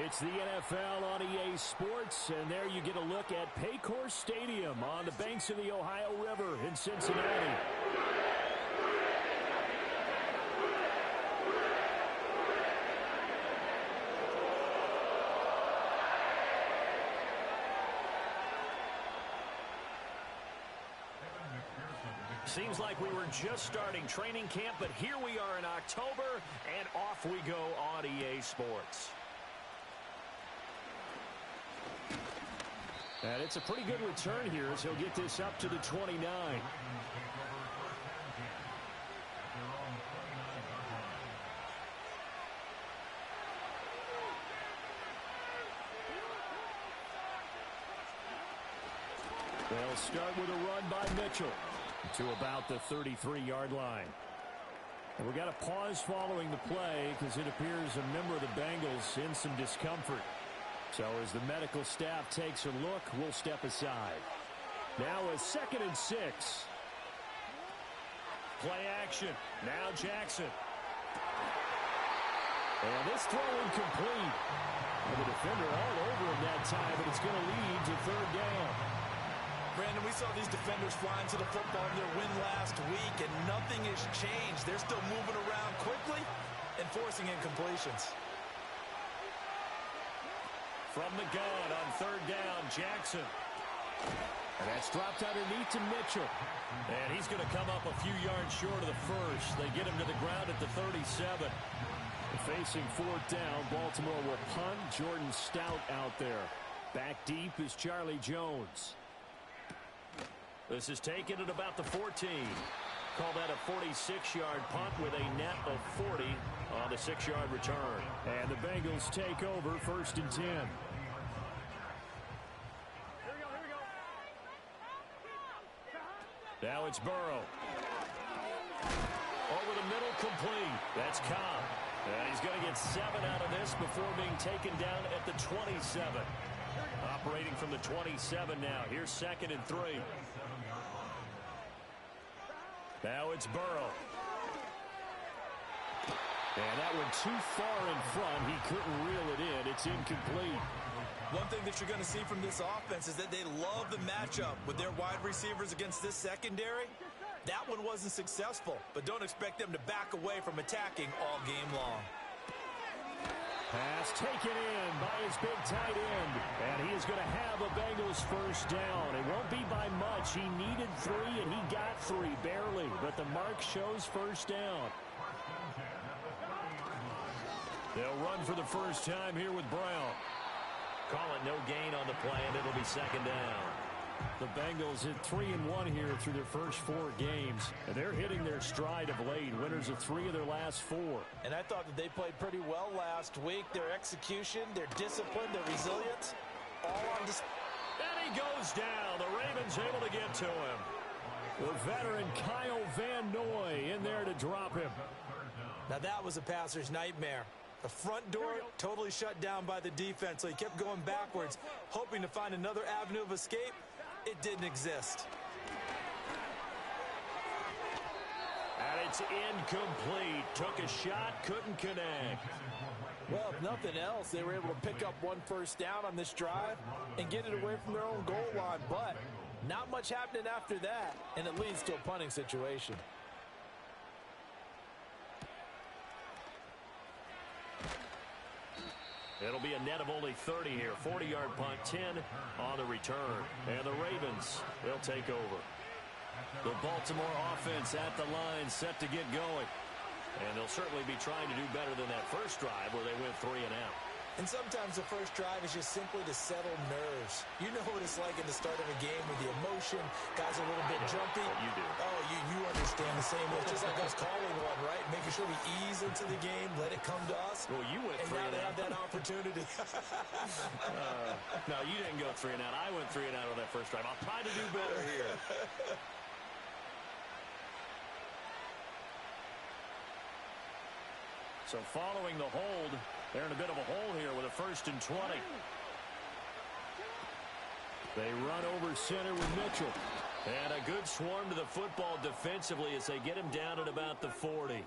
It's the NFL on EA Sports, and there you get a look at Paycor Stadium on the banks of the Ohio River in Cincinnati. Seems like we were just starting training camp, but here we are in October, and off we go on EA Sports. And it's a pretty good return here as he'll get this up to the 29. They'll start with a run by Mitchell to about the 33-yard line. And we got a pause following the play because it appears a member of the Bengals in some discomfort. So as the medical staff takes a look, we'll step aside. Now a 2nd and 6. Play action. Now Jackson. And this throw incomplete. And the defender all over him that time, but it's going to lead to 3rd down. Brandon, we saw these defenders flying to the football in their win last week, and nothing has changed. They're still moving around quickly and forcing incompletions. From the gun on 3rd down, Jackson. And that's dropped underneath to Mitchell. And he's going to come up a few yards short of the first. They get him to the ground at the 37. Facing 4th down, Baltimore will punt. Jordan Stout out there. Back deep is Charlie Jones. This is taken at about the 14. Call that a 46-yard punt with a net of 40 on the 6-yard return. And the Bengals take over 1st and 10. Now it's Burrow. Over the middle, complete. That's Cobb. And he's going to get 7 out of this before being taken down at the 27. Operating from the 27 now. Here's 2nd and 3. Now it's Burrow. And that one too far in front. He couldn't reel it in. It's incomplete. One thing that you're going to see from this offense is that they love the matchup with their wide receivers against this secondary. That one wasn't successful, but don't expect them to back away from attacking all game long. Pass taken in by his big tight end. And he is going to have a Bengals 1st down. It won't be by much. He needed 3, and he got 3, barely. But the mark shows 1st down. They'll run for the first time here with Brown. Call it no gain on the play, and it'll be 2nd down. The Bengals hit 3-1 here through their first 4 games. And they're hitting their stride of late. Winners of 3 of their last 4. And I thought that they played pretty well last week. Their execution, their discipline, their resilience, all on display. And he goes down. The Ravens able to get to him. The veteran Kyle Van Noy in there to drop him. Now that was a passer's nightmare. The front door totally shut down by the defense, so he kept going backwards, hoping to find another avenue of escape. It didn't exist. And it's incomplete. Took a shot, couldn't connect. Well, if nothing else, they were able to pick up 1 first down on this drive and get it away from their own goal line. But not much happening after that, and it leads to a punting situation. It'll be a net of only 30 here. 40-yard punt, 10 on the return. And the Ravens, they'll take over. The Baltimore offense at the line, set to get going. And they'll certainly be trying to do better than that first drive where they went 3 and out. And sometimes the first drive is just simply to settle nerves. You know what it's like in the start of a game with the emotion. Guys are a little bit jumpy. You do. Oh, you understand the same way. It's just like us calling one, right? Making sure we ease into the game, let it come to us. Well, you went 3 and out. And now they have that opportunity. No, you didn't go 3 and out. I went 3 and out on that first drive. I'll try to do better here. So following the hold, they're in a bit of a hole here with a 1st and 20. They run over center with Mitchell. And a good swarm to the football defensively as they get him down at about the 40.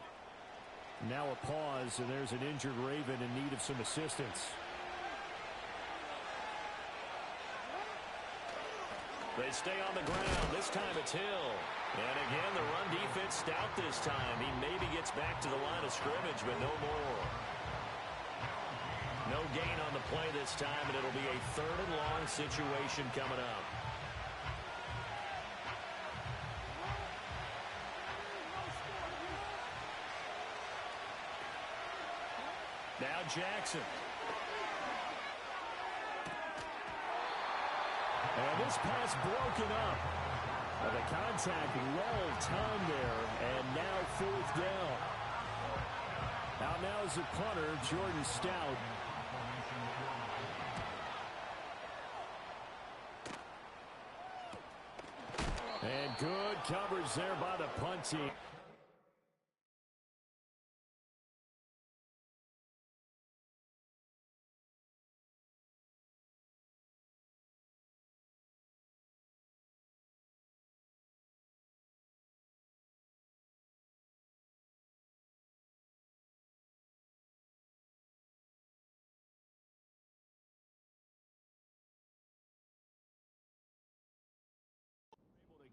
Now a pause, and there's an injured Raven in need of some assistance. They stay on the ground. This time it's Hill. And again, the run defense stout this time. He maybe gets back to the line of scrimmage, but no more. No gain on the play this time, and it'll be a 3rd and long situation coming up. Now Jackson. And this pass broken up. The contact well timed there, and now 4th down. Out now is the punter, Jordan Stout. And good coverage there by the punt team.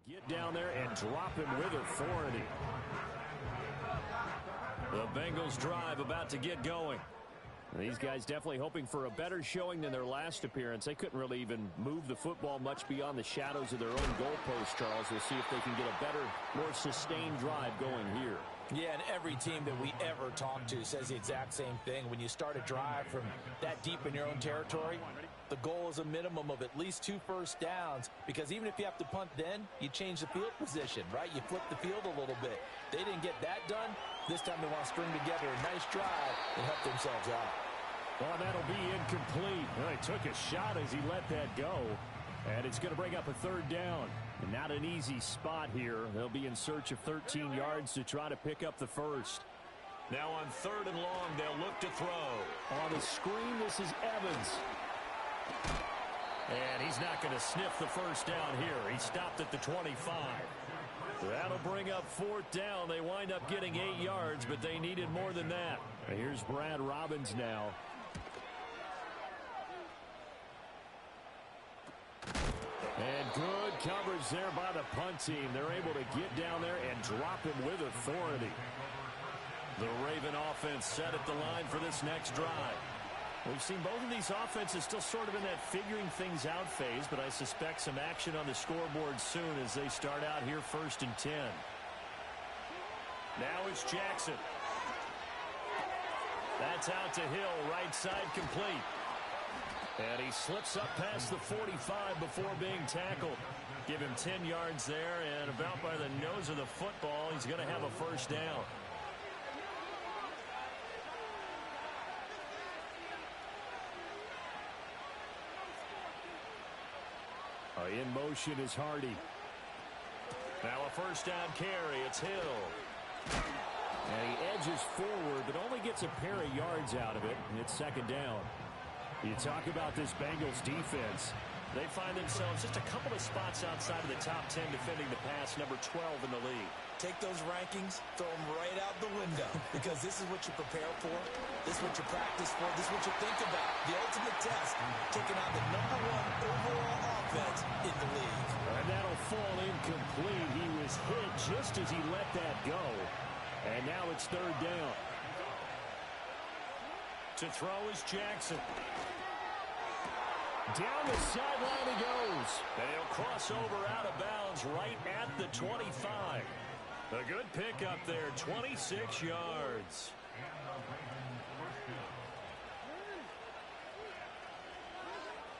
Get down there and drop him with authority. The Bengals drive about to get going. These guys definitely hoping for a better showing than their last appearance. They couldn't really even move the football much beyond the shadows of their own goalpost, Charles. We'll see if they can get a better, more sustained drive going here. Yeah, and every team that we ever talk to says the exact same thing. When you start a drive from that deep in your own territory, the goal is a minimum of at least 2 first downs, because even if you have to punt then, you change the field position, right? You flip the field a little bit. They didn't get that done. This time they want to string together a nice drive and help themselves out. Well, that'll be incomplete. Well, he took a shot as he let that go. And it's going to bring up a 3rd down. And not an easy spot here. They'll be in search of 13 yards to try to pick up the first. Now on 3rd and long, they'll look to throw. On the screen, this is Evans. And he's not going to sniff the first down here. He stopped at the 25. That'll bring up 4th down. They wind up getting 8 yards, but they needed more than that. Here's Brad Robbins now. And good coverage there by the punt team. They're able to get down there and drop him with authority. The Raven offense set at the line for this next drive. We've seen both of these offenses still sort of in that figuring things out phase, but I suspect some action on the scoreboard soon as they start out here 1st and 10. Now it's Jackson. That's out to Hill, right side complete. And he slips up past the 45 before being tackled. Give him 10 yards there, and about by the nose of the football, he's going to have a first down. In motion is Hardy. Now a first down carry. It's Hill. And he edges forward, but only gets a pair of yards out of it. And it's 2nd down. You talk about this Bengals defense. They find themselves just a couple of spots outside of the top 10 defending the pass, number 12 in the league. Take those rankings, throw them right out the window, because this is what you prepare for. This is what you practice for. This is what you think about. The ultimate test, taking out the number 1 overall offense in the league. And that'll fall incomplete. He was hit just as he let that go. And now it's 3rd down. To throw is Jackson. Down the sideline he goes. And he'll cross over out of bounds right at the 25. A good pickup there, 26 yards.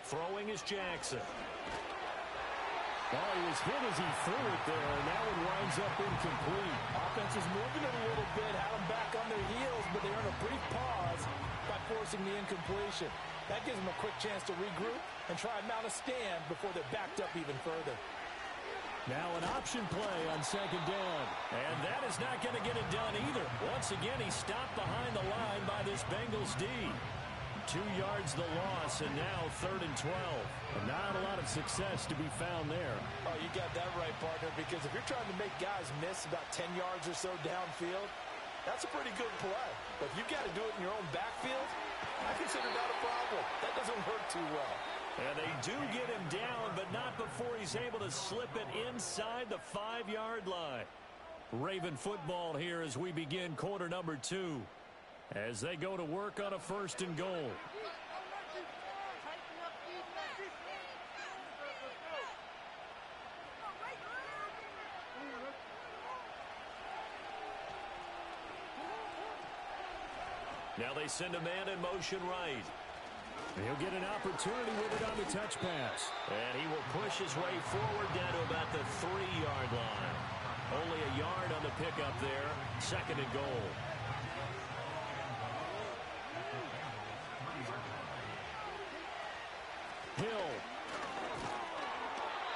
Throwing is Jackson. Oh, he was hit as he threw it there, and that one winds up incomplete. Offense is moving it a little bit, had them back on their heels, but they earn a brief pause by forcing the incompletion. That gives them a quick chance to regroup and try and mount a stand before they're backed up even further. Now an option play on 2nd down. And that is not going to get it done either. Once again, he stopped behind the line by this Bengals D. 2 yards the loss, and now 3rd and 12. And not a lot of success to be found there. Oh, you got that right, partner, because if you're trying to make guys miss about 10 yards or so downfield, that's a pretty good play. But if you've got to do it in your own backfield, I consider that a problem. That doesn't work too well. And they do get him down, but not before he's he's able to slip it inside the 5-yard line. Raven football here as we begin quarter number 2. As they go to work on a 1st and goal. Now they send a man in motion right. He'll get an opportunity with it on the touch pass. And he will push his way forward down to about the 3-yard line. Only a yard on the pickup there. 2nd and goal. Hill.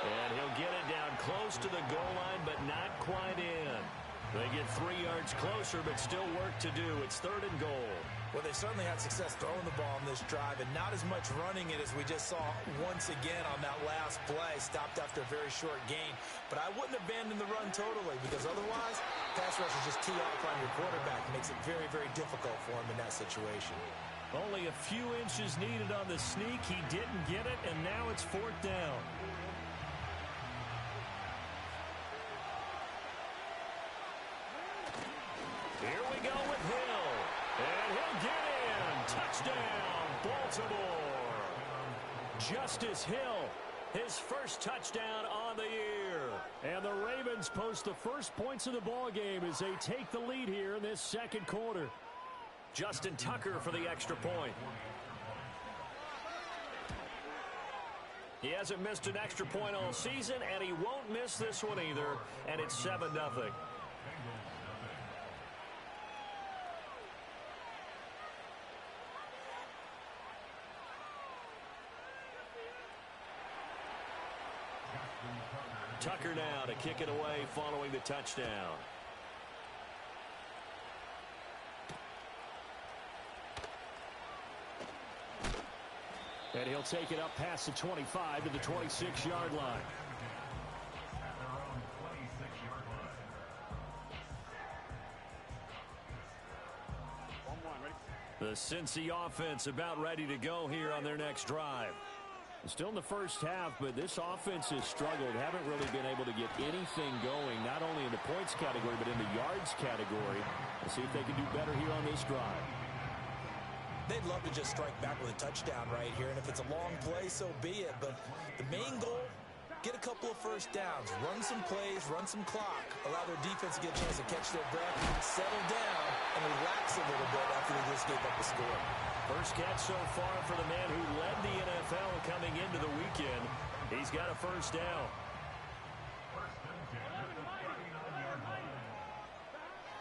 And he'll get it down close to the goal line, but not quite in. They get 3 yards closer, but still work to do. It's 3rd and goal. Well, they certainly had success throwing the ball in this drive, and not as much running it as we just saw once again on that last play. Stopped after a very short gain. But I wouldn't abandon the run totally, because otherwise, pass rushers just tee off on your quarterback. It makes it very, very difficult for him in that situation. Only a few inches needed on the sneak. He didn't get it, and now it's 4th down. Here we go with Hill. And he'll get in. Touchdown, Baltimore. Justice Hill, his first touchdown on the year. And the Ravens post the first points of the ball game as they take the lead here in this 2nd quarter. Justin Tucker for the extra point. He hasn't missed an extra point all season, and he won't miss this one either. And it's 7-0. Tucker now to kick it away following the touchdown. And he'll take it up past the 25 to the 26-yard line. The Cincy offense about ready to go here on their next drive. Still in the first half, but this offense has struggled. Haven't really been able to get anything going, not only in the points category, but in the yards category. Let's see if they can do better here on this drive. They'd love to just strike back with a touchdown right here, and if it's a long play, so be it. But the main goal, get a couple of first downs, run some plays, run some clock, allow their defense to get a chance to catch their breath, settle down, and relax a little bit after they just gave up the score. First catch so far for the man who led the NFL coming into the weekend. He's got a first down.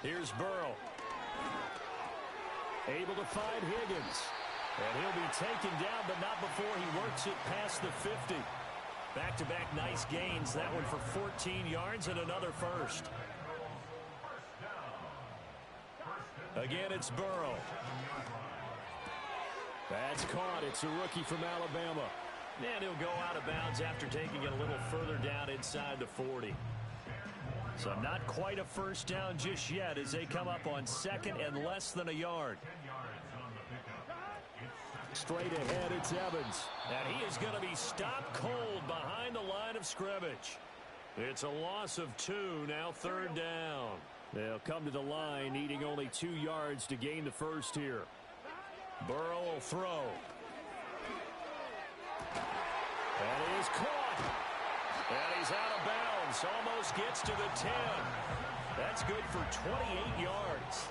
Here's Burrow. Able to find Higgins. And he'll be taken down, but not before he works it past the 50. Back-to-back nice gains. That one for 14 yards and another first. Again, it's Burrow. That's caught. It's a rookie from Alabama. And he'll go out of bounds after taking it a little further down inside the 40. So not quite a first down just yet as they come up on 2nd and less than a yard. Straight ahead, it's Evans. And he is going to be stopped cold behind the line of scrimmage. It's a loss of 2, now 3rd down. They'll come to the line needing only 2 yards to gain the first here. Burrow will throw. And he is caught. And he's out of bounds. Almost gets to the 10. That's good for 28 yards.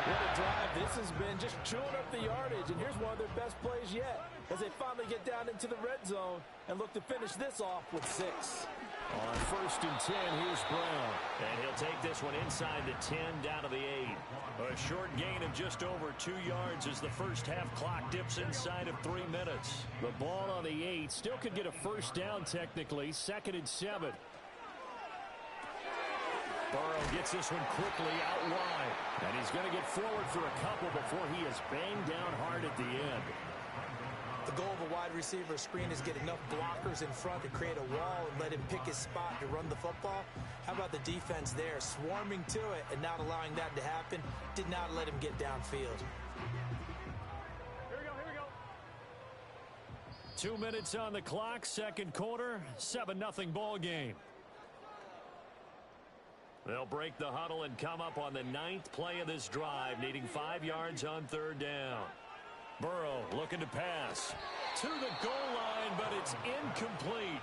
What a drive this has been, just chewing up the yardage. And here's one of their best plays yet as they finally get down into the red zone and look to finish this off with 6. On 1st and 10, here's Brown. And he'll take this one inside the 10 down to the 8. A short gain of just over 2 yards as the first half clock dips inside of 3 minutes. The ball on the 8 still could get a first down technically. 2nd and 7. Burrow gets this one quickly out wide. And he's going to get forward for a couple before he is banged down hard at the end. The goal of a wide receiver screen is get enough blockers in front to create a wall and let him pick his spot to run the football. How about the defense there, swarming to it and not allowing that to happen? Did not let him get downfield. 2 minutes on the clock, second quarter, 7-0 ball game. They'll break the huddle and come up on the 9th play of this drive, needing 5 yards on third down. Burrow looking to pass to the goal line, but it's incomplete.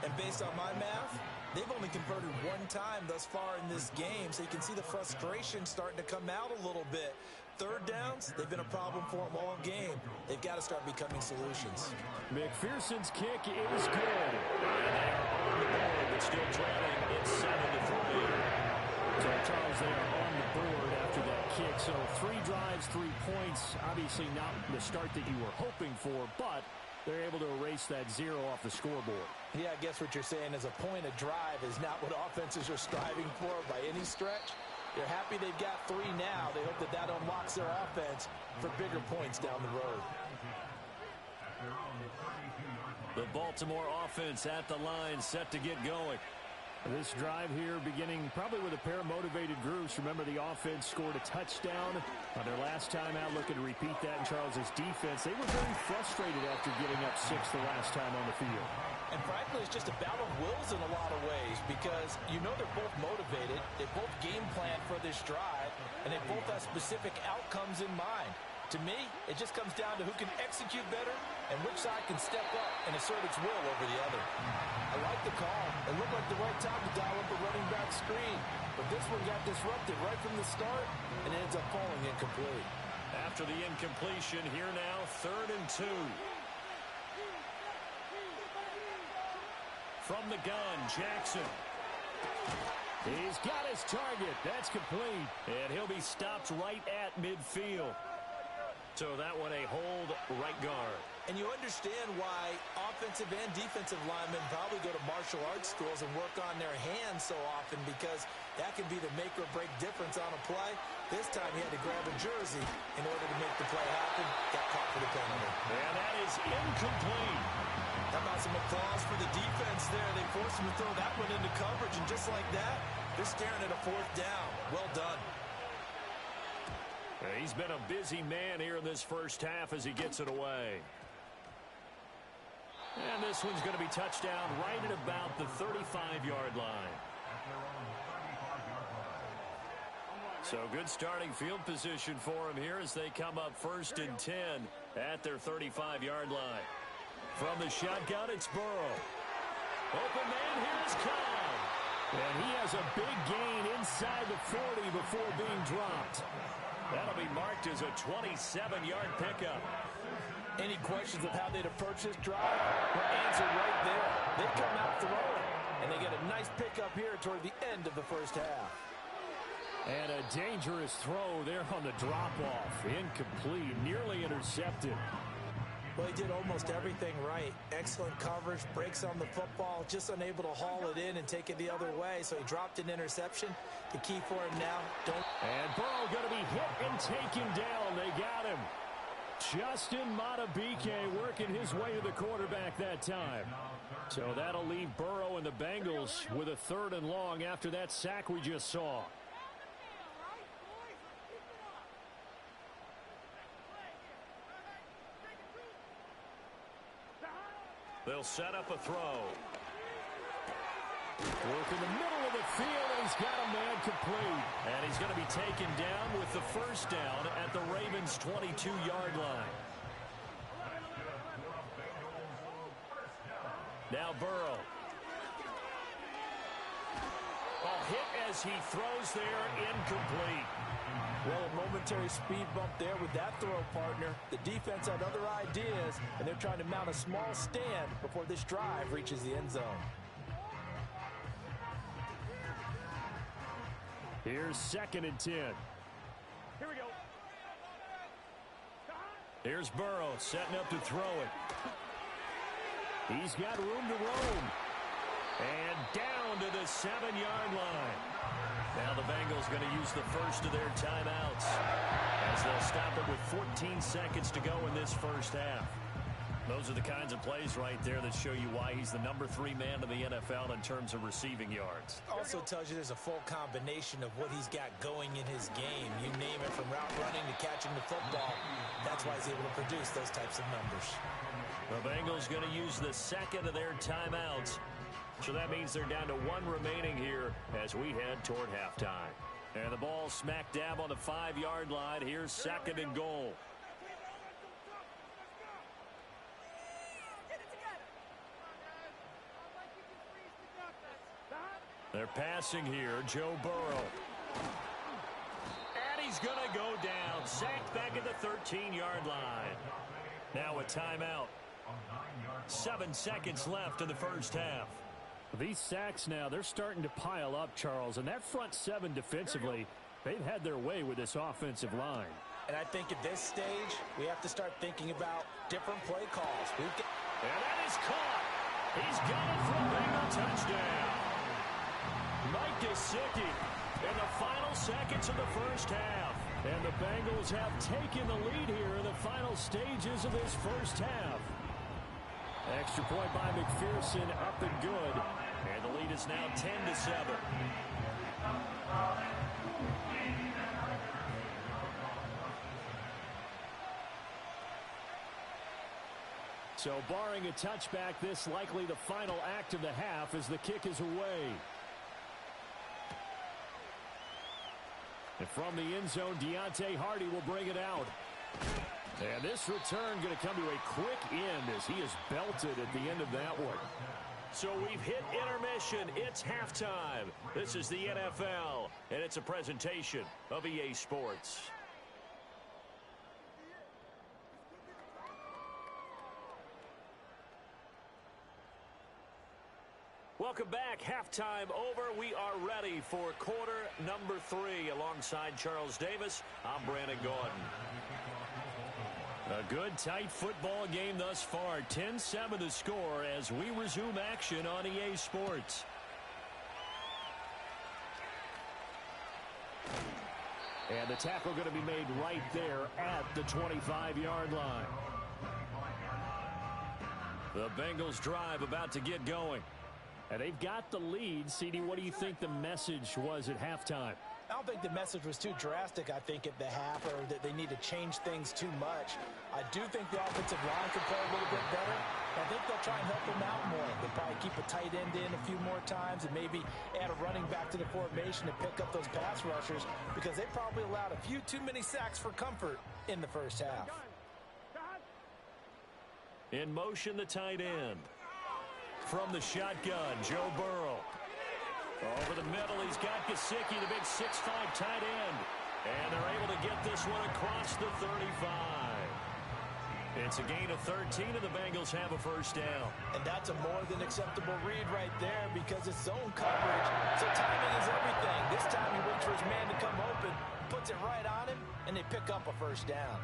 And based on my math, they've only converted 1 time thus far in this game, so you can see the frustration starting to come out a little bit. Third downs, they've been a problem for them all game. They've got to start becoming solutions. McPherson's kick is good. And they are on the board, but still trailing. It's 7-3. So, Charles, they are on the board after that kick. So 3 drives, 3 points. Obviously not the start that you were hoping for, but they're able to erase that 0 off the scoreboard. Yeah, I guess what you're saying is a point of drive is not what offenses are striving for by any stretch. They're happy they've got 3 now. They hope that that unlocks their offense for bigger points down the road. The Baltimore offense at the line, set to get going. This drive here beginning probably with a pair of motivated groups. Remember, the offense scored a touchdown on their last time out, looking to repeat that in Charles's defense. They were very frustrated after giving up 6 the last time on the field. And frankly, it's just a battle of wills in a lot of ways because you know they're both motivated, they both game plan for this drive, and they both have specific outcomes in mind. To me, it just comes down to who can execute better and which side can step up and assert its will over the other. I like the call. It looked like the right time to dial up a running back screen, but this one got disrupted right from the start and ends up falling incomplete. After the incompletion, here now, 3rd and 2. From the gun, Jackson. He's got his target. That's complete. And he'll be stopped right at midfield. So that one a hold right guard. And you understand why offensive and defensive linemen probably go to martial arts schools and work on their hands so often because that can be the make or break difference on a play. This time he had to grab a jersey in order to make the play happen. Got caught for the penalty. And that is incomplete. How about some applause for the defense there? They forced him to throw that one into coverage, and just like that, they're staring at a 4th down. Well done. He's been a busy man here in this first half as he gets it away. And this one's going to be touched down right at about the 35-yard line. So good starting field position for him here as they come up 1st and 10 at their 35-yard line. From the shotgun, it's Burrow. Open man, here's Cobb. And he has a big gain inside the 40 before being dropped. That'll be marked as a 27-yard pickup. Any questions of how they'd approach this drive? Well, answer right there. They come out throwing, and they get a nice pickup here toward the end of the first half. And a dangerous throw there on the drop-off. Incomplete, nearly intercepted. Well, he did almost everything right. Excellent coverage, breaks on the football, just unable to haul it in and take it the other way. So he dropped an interception. The key for him now, And Burrow going to be hit and taken down. They got him. Justin Matabike working his way to the quarterback that time. So that'll leave Burrow and the Bengals with a 3rd and long after that sack we just saw. They'll set up a throw. Work in the middle of the field, and he's got a man complete. And he's going to be taken down with the 1st down at the Ravens' 22-yard line. Now Burrow. Ball hit as he throws there, incomplete. well, a momentary speed bump there with that throw partner. The defense had other ideas, and they're trying to mount a small stand before this drive reaches the end zone. Here's 2nd and 10. Here we go. Here's Burrow setting up to throw it. He's got room to roam. And down to the 7-yard line. Now the Bengals going to use the first of their timeouts as they'll stop it with 14 seconds to go in this first half. Those are the kinds of plays right there that show you why he's the number 3 man in the NFL in terms of receiving yards. Also tells you there's a full combination of what he's got going in his game. You name it, from route running to catching the football. That's why he's able to produce those types of numbers. The Bengals going to use the second of their timeouts. So that means they're down to one remaining here as we head toward halftime. And the ball smack dab on the 5-yard line. Here's second and goal. They're passing here. Joe Burrow. And he's going to go down. Sacked back at the 13-yard line. Now a timeout. 7 seconds left in the first half. These sacks now, they're starting to pile up, Charles. And that front seven defensively, they've had their way with this offensive line. And I think at this stage, we have to start thinking about different play calls. And that is caught. He's got it for a Bengal touchdown. Mike Gesicki in the final seconds of the first half. And the Bengals have taken the lead here in the final stages of this first half. Extra point by McPherson, up and good. And the lead is now 10-7. So barring a touchback, this likely the final act of the half as the kick is away. And from the end zone, Deontay Hardy will bring it out. And this return going to come to a quick end as he is belted at the end of that one. So we've hit intermission. It's halftime. This is the NFL, and it's a presentation of EA Sports. Welcome back. Halftime over. We are ready for quarter number 3. Alongside Charles Davis, I'm Brandon Gordon. A good, tight football game thus far. 10-7 to score as we resume action on EA Sports. And the tackle going to be made right there at the 25-yard line. The Bengals drive about to get going. And they've got the lead. CD, what do you think the message was at halftime? I don't think the message was too drastic, I think, at the half, or that they need to change things too much. I do think the offensive line could play a little bit better. I think they'll try and help them out more. They'll probably keep a tight end in a few more times and maybe add a running back to the formation to pick up those pass rushers because they probably allowed a few too many sacks for comfort in the first half. In motion, the tight end. From the shotgun, Joe Burrow. Over the middle, he's got Gesicki, the big 6'5" tight end. And they're able to get this one across the 35. It's a gain of 13, and the Bengals have a first down. And that's a more than acceptable read right there because it's zone coverage. So timing is everything. This time he waits for his man to come open, puts it right on him, and they pick up a first down.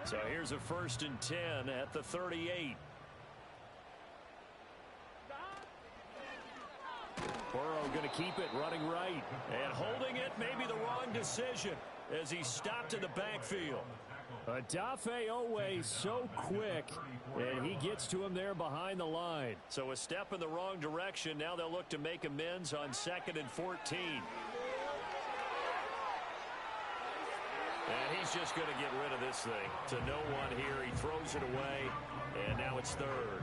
So here's a 1st and 10 at the 38. Burrow going to keep it running right. And holding it may be the wrong decision as he stopped in the backfield. Odafe Owe so quick, and he gets to him there behind the line. So a step in the wrong direction. Now they'll look to make amends on 2nd and 14. And he's just going to get rid of this thing. To no one here. He throws it away. And now it's 3rd.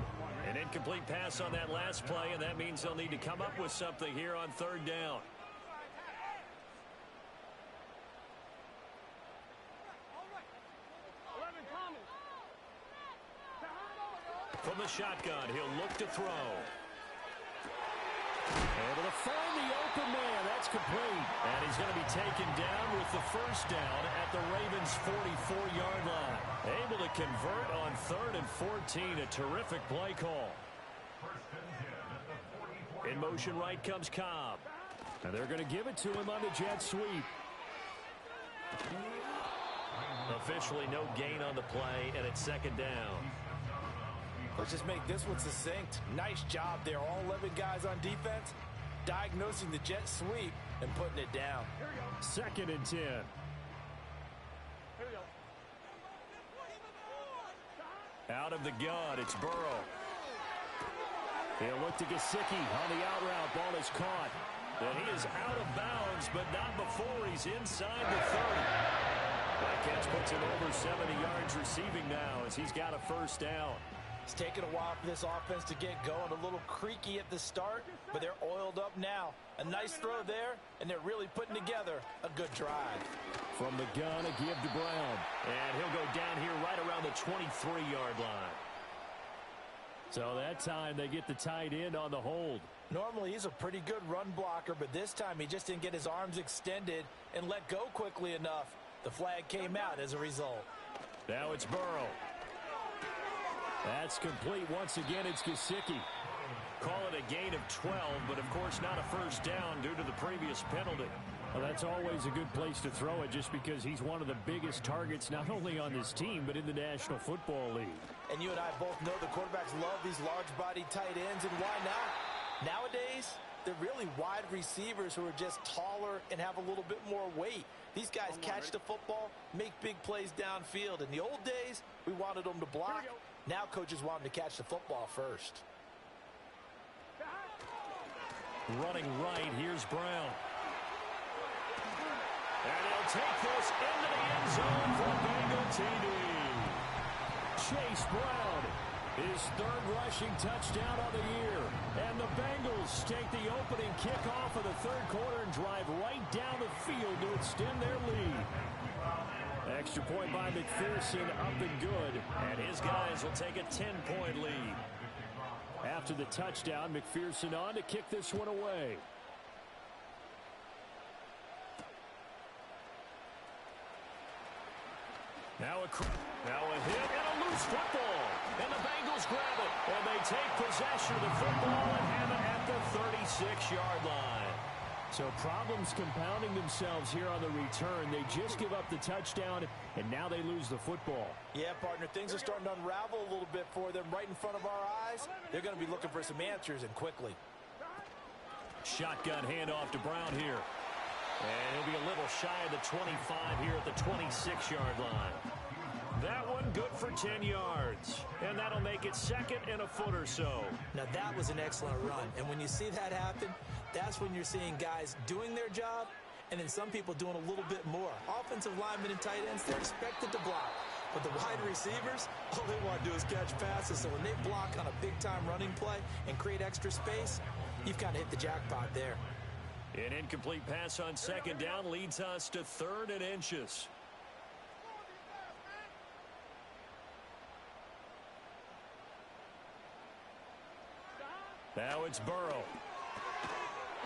An incomplete pass on that last play, and that means they'll need to come up with something here on 3rd down. From the shotgun, he'll look to throw. Able to find the open man. That's complete. And he's going to be taken down with the first down at the Ravens' 44-yard line. Able to convert on 3rd and 14. A terrific play call. In motion right comes Cobb. And they're going to give it to him on the jet sweep. Officially no gain on the play, and it's 2nd down. Let's just make this one succinct. Nice job there. All 11 guys on defense diagnosing the jet sweep and putting it down. 2nd and 10. Out of the gun, it's Burrow. He'll look to Gesicki on the out route. Ball is caught. And he is out of bounds, but not before he's inside the 30. That catch puts him over 70 yards receiving now as he's got a first down. It's taken a while for this offense to get going. A little creaky at the start, but they're oiled up now. A nice throw there, and they're really putting together a good drive. From the gun, a give to Brown. And he'll go down here right around the 23-yard line. So that time they get the tight end on the hold. Normally he's a pretty good run blocker, but this time he just didn't get his arms extended and let go quickly enough. The flag came out as a result. Now it's Burrow. That's complete once again. It's Gesicki. Call it a gain of 12, but of course not a first down due to the previous penalty. Well, that's always a good place to throw it just because he's one of the biggest targets not only on this team but in the National Football League. And you and I both know the quarterbacks love these large-bodied tight ends, and why not? Nowadays, they're really wide receivers who are just taller and have a little bit more weight. These guys catch the football, make big plays downfield. In the old days, we wanted them to block. Now coaches want them to catch the football first. Running right, here's Brown. And he'll take this into the end zone for a Bengal TD. Chase Brown, his third rushing touchdown of the year. And the Bengals take the opening kickoff of the third quarter and drive right down the field to extend their lead. Extra point by McPherson, up and good. And his guys will take a 10-point lead. After the touchdown, McPherson on to kick this one away. Now a hit and a loose football. And the Bengals grab it. And they take possession of the football and have it at the 36-yard line. So problems compounding themselves here on the return. They just give up the touchdown, and now they lose the football. Yeah, partner, things are starting to unravel a little bit for them right in front of our eyes. They're going to be looking for some answers, and quickly. Shotgun handoff to Brown here. And he'll be a little shy of the 25 here at the 26-yard line. That one good for 10 yards. And that'll make it second and a foot or so. Now, that was an excellent run. And when you see that happen, that's when you're seeing guys doing their job and then some people doing a little bit more. Offensive linemen and tight ends, they're expected to block. But the wide receivers, all they want to do is catch passes. So when they block on a big-time running play and create extra space, you've kind of hit the jackpot there. An incomplete pass on second down leads us to 3rd and inches. Now it's Burrow.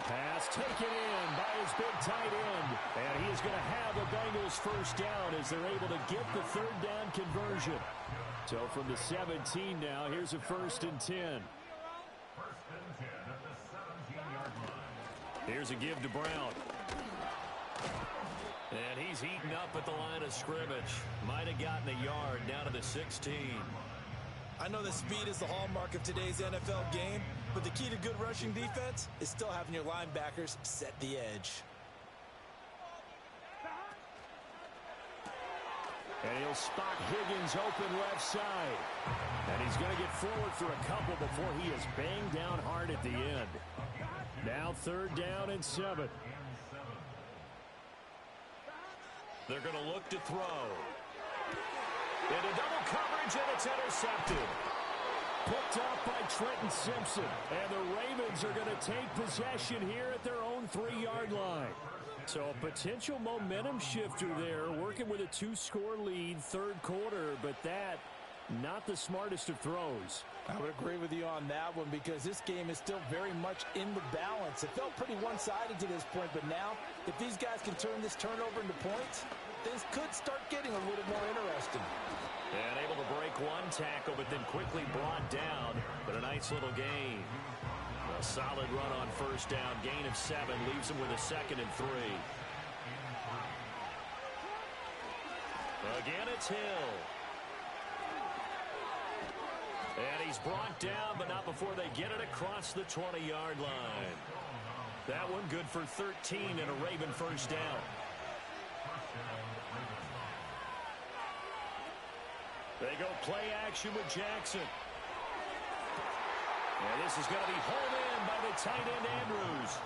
Pass taken in by his big tight end. And he is going to have the Bengals first down as they're able to get the 3rd down conversion. So from the 17 now, here's a 1st and 10. Here's a give to Brown. And he's heating up at the line of scrimmage. Might have gotten a yard down to the 16. I know that speed is the hallmark of today's NFL game, but the key to good rushing defense is still having your linebackers set the edge. And he'll spot Higgins open left side. And he's going to get forward for a couple before he is banged down hard at the end. Now 3rd down and 7. They're going to look to throw. Into double coverage, and it's intercepted. Picked up by Trenton Simpson. And the Ravens are going to take possession here at their own 3-yard line. So a potential momentum shifter there, working with a 2-score lead, 3rd quarter, but that, not the smartest of throws. I would agree with you on that one because this game is still very much in the balance. It felt pretty one-sided to this point, but now, if these guys can turn this turnover into points, things could start getting a little more interesting. And able to break one tackle, but then quickly brought down. But a nice little gain. A solid run on 1st down. Gain of 7 leaves him with a 2nd and 3. Again, it's Hill. And he's brought down, but not before they get it across the 20-yard line. That one good for 13 and a Raven first down. They go play action with Jackson. And this is going to be hauled in by the tight end Andrews.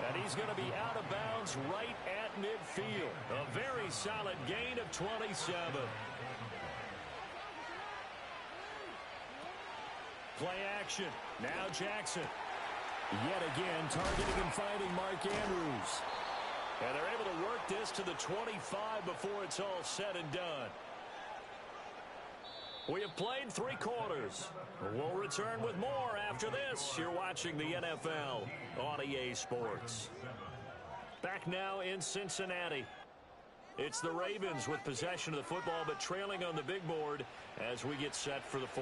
And he's going to be out of bounds right at midfield. A very solid gain of 27. Play action. Now Jackson. Yet again, targeting and finding Mark Andrews. And they're able to work this to the 25 before it's all said and done. We have played 3 quarters. We'll return with more after this. You're watching the NFL on EA Sports. Back now in Cincinnati. It's the Ravens with possession of the football, but trailing on the big board as we get set for the 4th.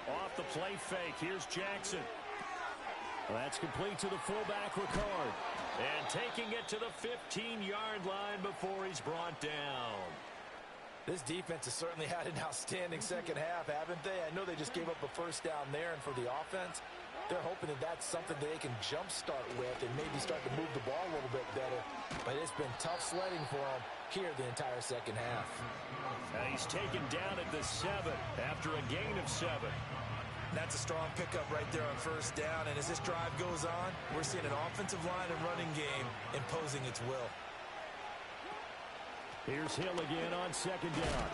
Off the play fake. Here's Jackson. That's complete to the fullback, Ricard. And taking it to the 15-yard line before he's brought down. This defense has certainly had an outstanding second half, haven't they? I know they just gave up a first down there, and for the offense, they're hoping that that's something that they can jumpstart with and maybe start to move the ball a little bit better. But it's been tough sledding for them here the entire second half. And he's taken down at the 7 after a gain of 7. That's a strong pickup right there on first down. And as this drive goes on, we're seeing an offensive line and running game imposing its will. Here's Hill again on second down.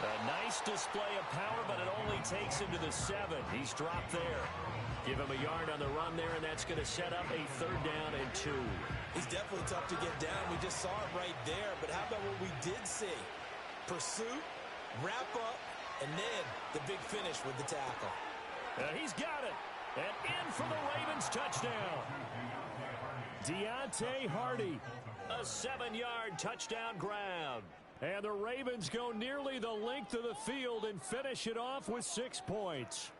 A nice display of power, but it only takes him to the 7. He's dropped there. Give him a yard on the run there, and that's going to set up a 3rd down and 2. He's definitely tough to get down. We just saw it right there. But how about what we did see? Pursuit, wrap up, and then the big finish with the tackle. And he's got it. And in for the Ravens touchdown. Deontay Hardy. A 7-yard touchdown grab. And the Ravens go nearly the length of the field and finish it off with 6 points.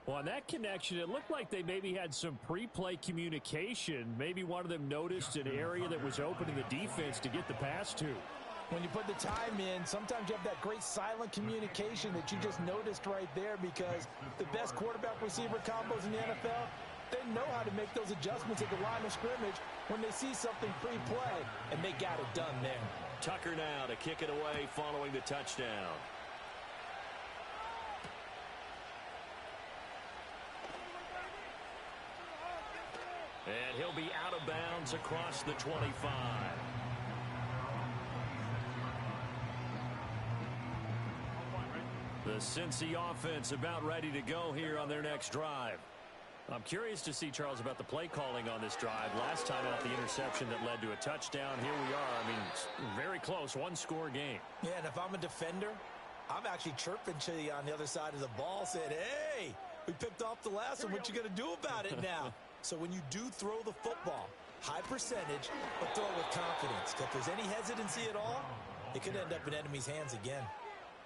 Well, on that connection, it looked like they maybe had some pre-play communication. Maybe one of them noticed an area that was open in the defense to get the pass to. When you put the time in, sometimes you have that great silent communication that you just noticed right there, because the best quarterback-receiver combos in the NFL, they know how to make those adjustments at the line of scrimmage when they see something pre-play, and they got it done there. Tucker now to kick it away following the touchdown. And he'll be out of bounds across the 25. The Cincy offense about ready to go here on their next drive. I'm curious to see, Charles, about the play calling on this drive. Last time out, the interception that led to a touchdown. Here we are. I mean, it's very close, 1-score game. Yeah, and if I'm a defender, I'm actually chirping to you on the other side of the ball, saying, hey, we picked off the last one. What you going to do about it now? So when you do throw the football, high percentage, but throw it with confidence. If there's any hesitancy at all, it could end up in enemy's hands again.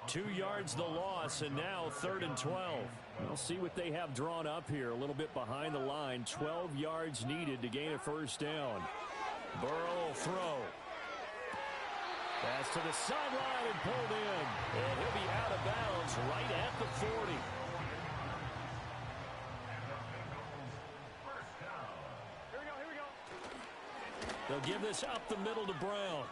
2 yards the loss, and now 3rd and 12. We'll see what they have drawn up here. A little bit behind the line. 12 yards needed to gain a first down. Burrow will throw. Pass to the sideline and pulled in. And he'll be out of bounds right at the 40. They'll give this up the middle to Brown.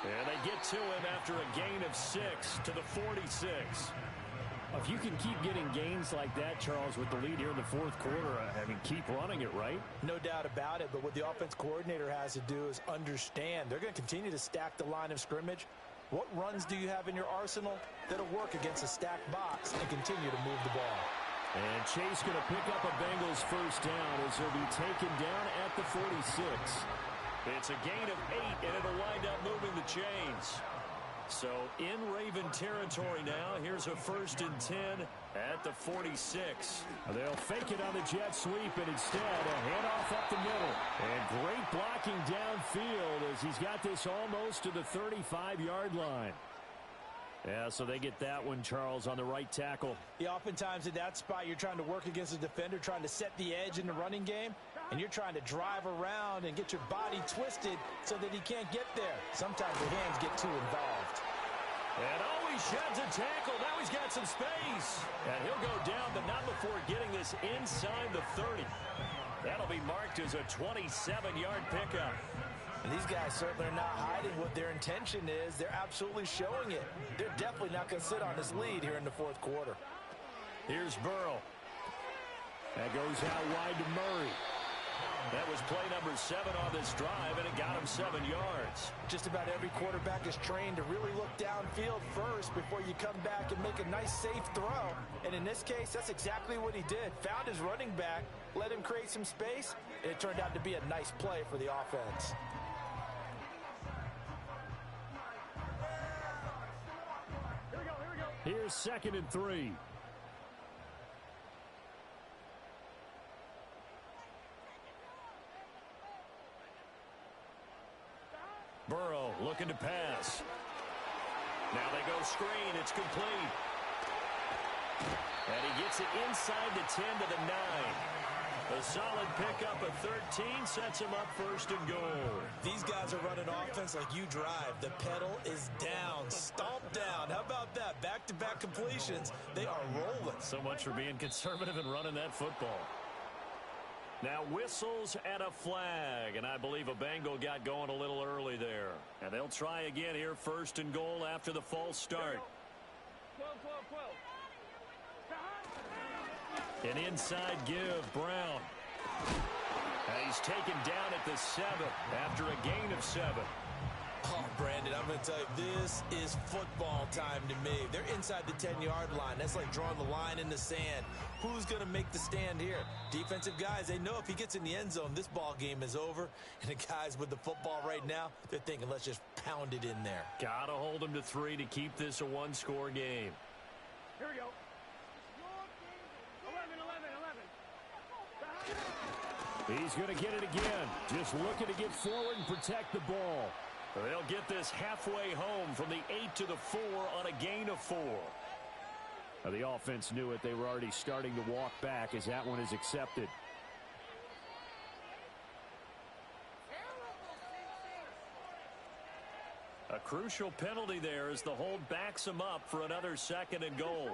And they get to him after a gain of 6 to the 46. If you can keep getting gains like that, Charles, with the lead here in the 4th quarter, I mean, keep running it, right? No doubt about it, but what the offense coordinator has to do is understand they're going to continue to stack the line of scrimmage. What runs do you have in your arsenal that'll work against a stacked box and continue to move the ball? And Chase going to pick up a Bengals first down as he'll be taken down at the 46. It's a gain of 8, and it'll wind up moving the chains. So in Raven territory now. Here's a 1st and 10 at the 46. They'll fake it on the jet sweep, and instead a handoff up the middle. And great blocking downfield as he's got this almost to the 35-yard line. Yeah, so they get that one, Charles, on the right tackle. Yeah, oftentimes in that spot, you're trying to work against a defender, trying to set the edge in the running game, and you're trying to drive around and get your body twisted so that he can't get there. Sometimes your hands get too involved. And oh, he sheds a tackle. Now he's got some space. And he'll go down, but not before getting this inside the 30. That'll be marked as a 27-yard pickup. And these guys certainly are not hiding what their intention is. They're absolutely showing it. They're definitely not going to sit on this lead here in the 4th quarter. Here's Burrow. That goes out wide to Murray. That was play number 7 on this drive, and it got him 7 yards. Just about every quarterback is trained to really look downfield first before you come back and make a nice, safe throw. And in this case, that's exactly what he did. Found his running back, let him create some space, and it turned out to be a nice play for the offense. Here's 2nd and 3. Burrow looking to pass. Now they go screen. It's complete. And he gets it inside the 10 to the 9. A solid pickup of 13 sets him up 1st and goal. These guys are running offense like you drive. The pedal is down. Stomp down. How about that? Back-to-back completions. They are rolling. So much for being conservative and running that football. Now whistles and a flag, and I believe a Bengal got going a little early there. And they'll try again here, 1st and goal after the false start. An inside give, Brown. And he's taken down at the 7 after a gain of 7. Oh, Brandon, I'm going to tell you, this is football time to me. They're inside the 10-yard line. That's like drawing the line in the sand. Who's going to make the stand here? Defensive guys, they know if he gets in the end zone, this ball game is over. And the guys with the football right now, they're thinking, let's just pound it in there. Got to hold them to 3 to keep this a one-score game. Here we go. 11. He's going to get it again. Just looking to get forward and protect the ball. They'll get this halfway home from the 8 to the 4 on a gain of 4. Now, the offense knew it. They were already starting to walk back as that one is accepted. A crucial penalty there as the hold backs him up for another 2nd and goal.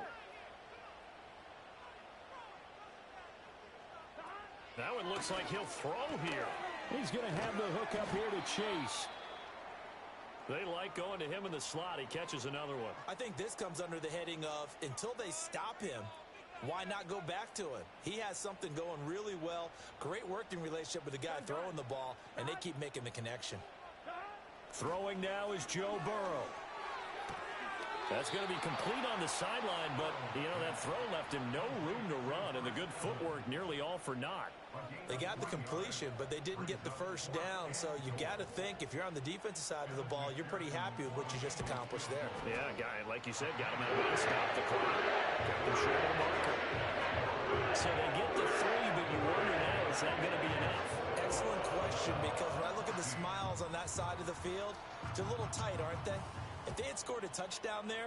That one looks like he'll throw here. He's going to have the hook up here to Chase. They like going to him in the slot. He catches another one. I think this comes under the heading of, until they stop him, why not go back to it? He has something going really well. Great working relationship with the guy throwing the ball, and they keep making the connection. Throwing now is Joe Burrow. That's going to be complete on the sideline, but, you know, that throw left him no room to run, and the good footwork nearly all for naught. They got the completion, but they didn't get the first down, so you got to think if you're on the defensive side of the ball, you're pretty happy with what you just accomplished there. Yeah, guy, like you said, got him out of bounds, stopped the clock, kept him short of the marker. So they get the 3, but you wonder now, is that going to be enough? Excellent question, because when I look at the smiles on that side of the field, they're a little tight, aren't they? If they had scored a touchdown there,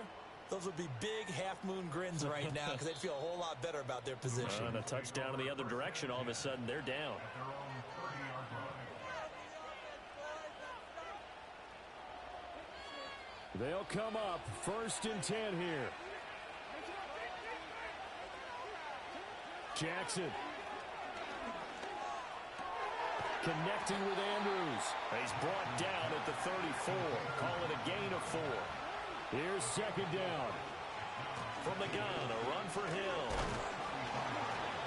those would be big half-moon grins right now because they'd feel a whole lot better about their position. And a touchdown in the other direction, all of a sudden they're down. They'll come up 1st and 10 here. Jackson. Connecting with Andrews. He's brought down at the 34. Call it a gain of 4. Here's 2nd down. From the gun, a run for Hill.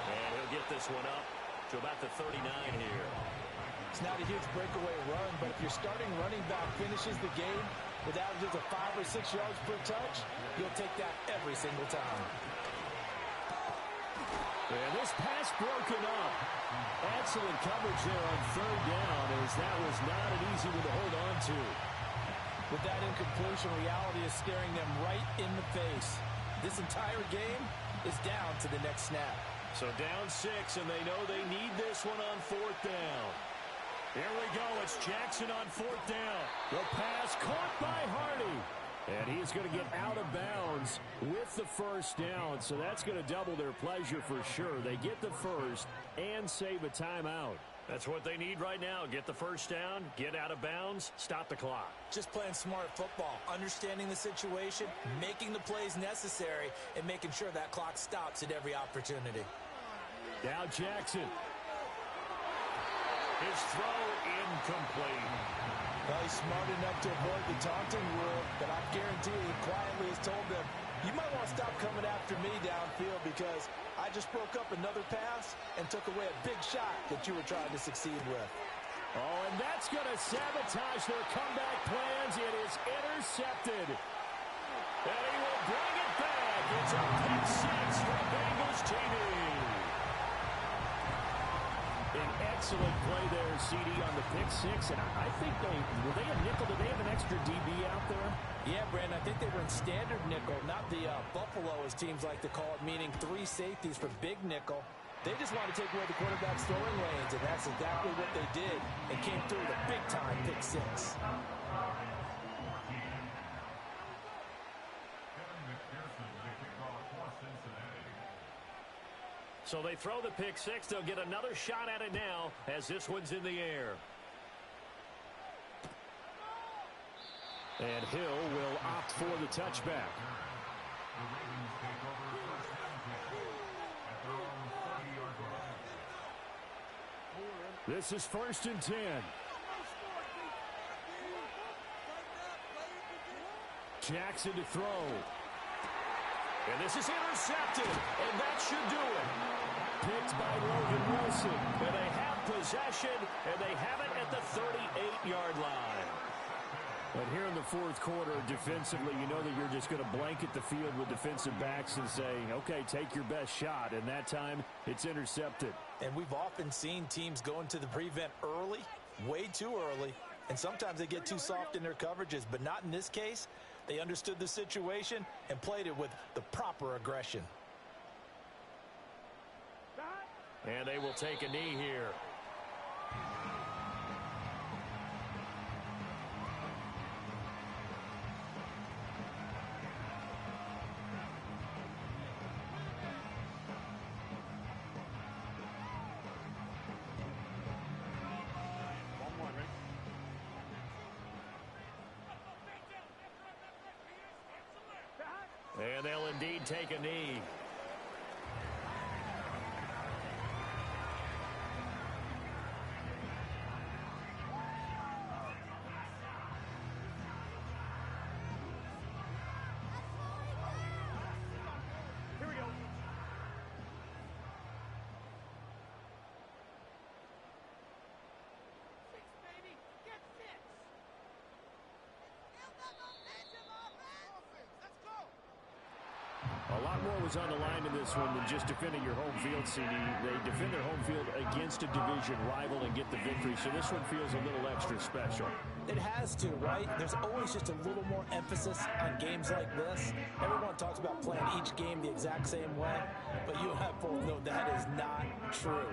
And he'll get this one up to about the 39 here. It's not a huge breakaway run, but if your starting running back finishes the game with averages of 5 or 6 yards per touch, you'll take that every single time. And this pass broken up. Excellent coverage there on 3rd down, as that was not an easy one to hold on to. With that incompletion, reality is staring them right in the face. This entire game is down to the next snap. So down 6, and they know they need this one on 4th down. Here we go. It's Jackson on 4th down. The pass caught by Hardy. And he's going to get out of bounds with the 1st down. So that's going to double their pleasure for sure. They get the 1st and save a timeout. That's what they need right now. Get the 1st down, get out of bounds, stop the clock. Just playing smart football, understanding the situation, making the plays necessary, and making sure that clock stops at every opportunity. Now Jackson. His throw incomplete. Well, he's smart enough to avoid the taunting rule, but I guarantee he quietly has told them, you might want to stop coming after me downfield because I just broke up another pass and took away a big shot that you were trying to succeed with. Oh, and that's going to sabotage their comeback plans. It is intercepted. And he will bring it back. It's a pick six for Bengals TD. An excellent play there, CD, on the pick six. And I think were they a nickel? Did they have an extra DB out there? Yeah, Brandon, I think they were in standard nickel, not the Buffalo, as teams like to call it, meaning 3 safeties for big nickel. They just want to take away the quarterback's throwing lanes, and that's exactly what they did and came through with a big-time pick six. So they throw the pick six. They'll get another shot at it now as this one's in the air. And Hill will opt for the touchback. This is 1st and 10. Jackson to throw. And this is intercepted, and that should do it. Picked by Logan Wilson. And they have possession, and they have it at the 38-yard line. But here in the 4th quarter, defensively, you know that you're just going to blanket the field with defensive backs and say, okay, take your best shot. And that time, it's intercepted. And we've often seen teams go into the prevent early, way too early, and sometimes they get too soft in their coverages, but not in this case. They understood the situation and played it with the proper aggression. And they will take a knee here. And they'll indeed take a knee. Here we go. Six, baby. Get six. Let's go. A lot more was on the line in this one than just defending your home field, CD. They defend their home field against a division rival and get the victory, so this one feels a little extra special. It has to, right? There's always just a little more emphasis on games like this. Everyone talks about playing each game the exact same way, but you and I both know that is not true.